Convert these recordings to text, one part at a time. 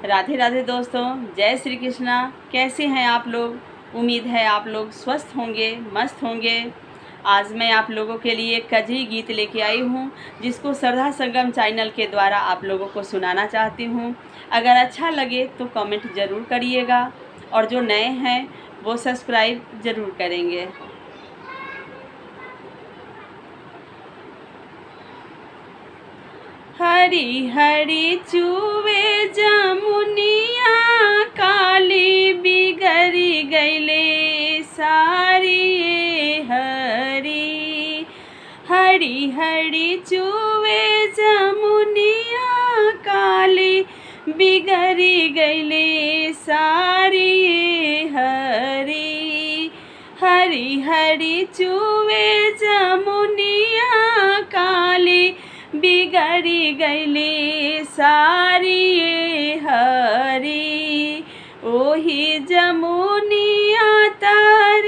राधे राधे दोस्तों, जय श्री कृष्णा। कैसे हैं आप लोग? उम्मीद है आप लोग स्वस्थ होंगे, मस्त होंगे। आज मैं आप लोगों के लिए एक कजरी गीत लेके आई हूँ, जिसको श्रद्धा संगम चैनल के द्वारा आप लोगों को सुनाना चाहती हूँ। अगर अच्छा लगे तो कमेंट ज़रूर करिएगा, और जो नए हैं वो सब्सक्राइब ज़रूर करेंगे। हरी हरी चूवे जमुनिया, काली बिगड़ी गईले सारी हरी। हरी हरी चूवे जमुनिया, काली बिगड़ी गईले सारी हरी। हरी हरी चूवे जमुनिया, काली बिगड़ी गईले सारी हरी। ओही जमुनिया तर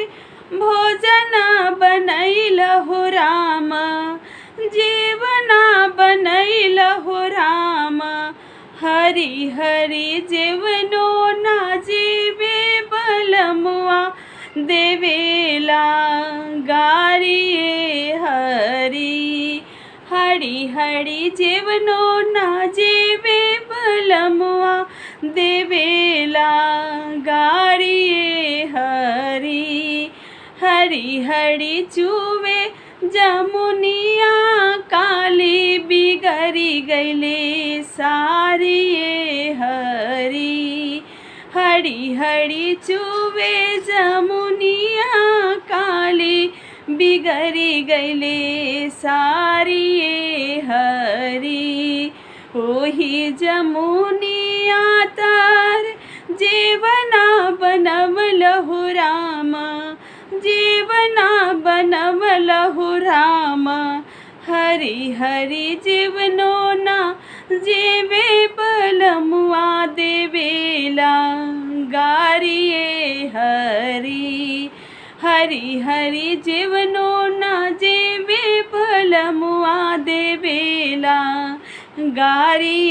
भोजन बनैलहु राम, जीवना बनैलहु राम। हरी हरी जीवनो ना जीवे बलमुआ, देवेला गारी हरी। हरी हरी जीवनो ना जीवे बलमुआ, देवेला गारी हरी। हरी हरी चूवे जमुनिया, काली बिगड़ी गईले सारी हरी। हरी हरी चूवे जमुनिया, काली बिगड़ी गईले सारी हरी। ओही जमुनिया तर जीवना बनवलहु राम, जीवना बनवलहु राम। हरी हरी जीवनो ना जीवे बलमुआ, देवेला गारी हरी। हरी हरी जीवनो ना जीवे बलमुआ, देवेला गारी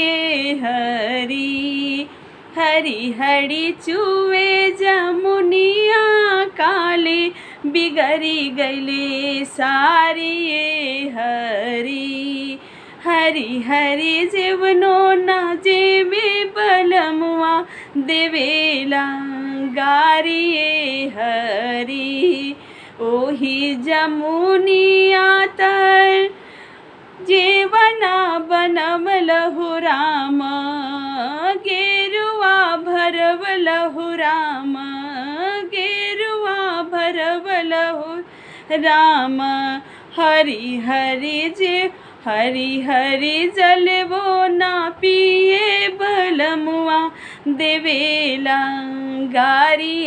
हरी। हरी हरी चूवे जमुनिया, काली बिगड़ी गईले सारी हरी। हरी हरी जीवनो ना जीवे बलमुआ, देवेला गारी हरी। ओही जमुनिया तर जीवना बनवलहु राम, गेरुआ भरवलहु राम, गेरुआ भरवलहु राम। हरी हरी जलवो ना पिए बलमुआ, देवेला गारी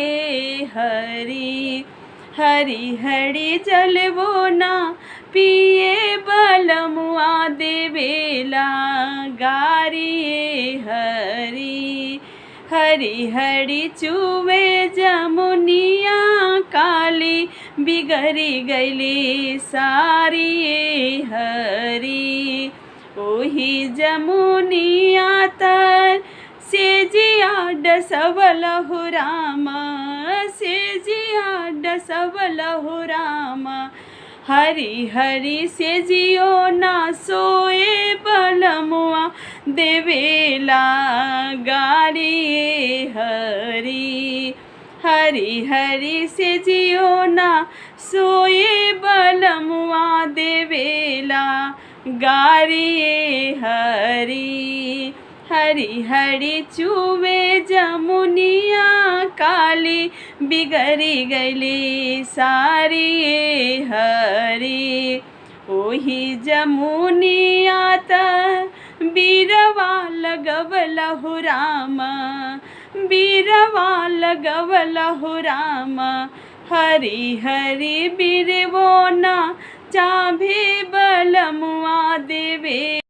हरी। हरी हरी जलवो ना पिए बलमुआ, देवेला गारी हरी। हरी हरी चूवे जमुनिया, काली बिगड़ी गईले सारी हरी। ओही जमुनिया तर सेजिया डसवलहु राम, सेजिया डसवलहु राम। हरी हरी सेजियो ना सोए बलमुआ, देवेला गारी हरी। हरी हरी सेजियो ना सोए बलमुआ, देवेला गारी हरी। हरी हरी चूवे जमुनिया, काली बिगड़ी गईले सारी हरी। ओही जमुनिया तर बीरवा लगवलहु राम, बीरवा लगवलहु राम। हरी हरी बीरवो ना चाभे बलमुआ, देवे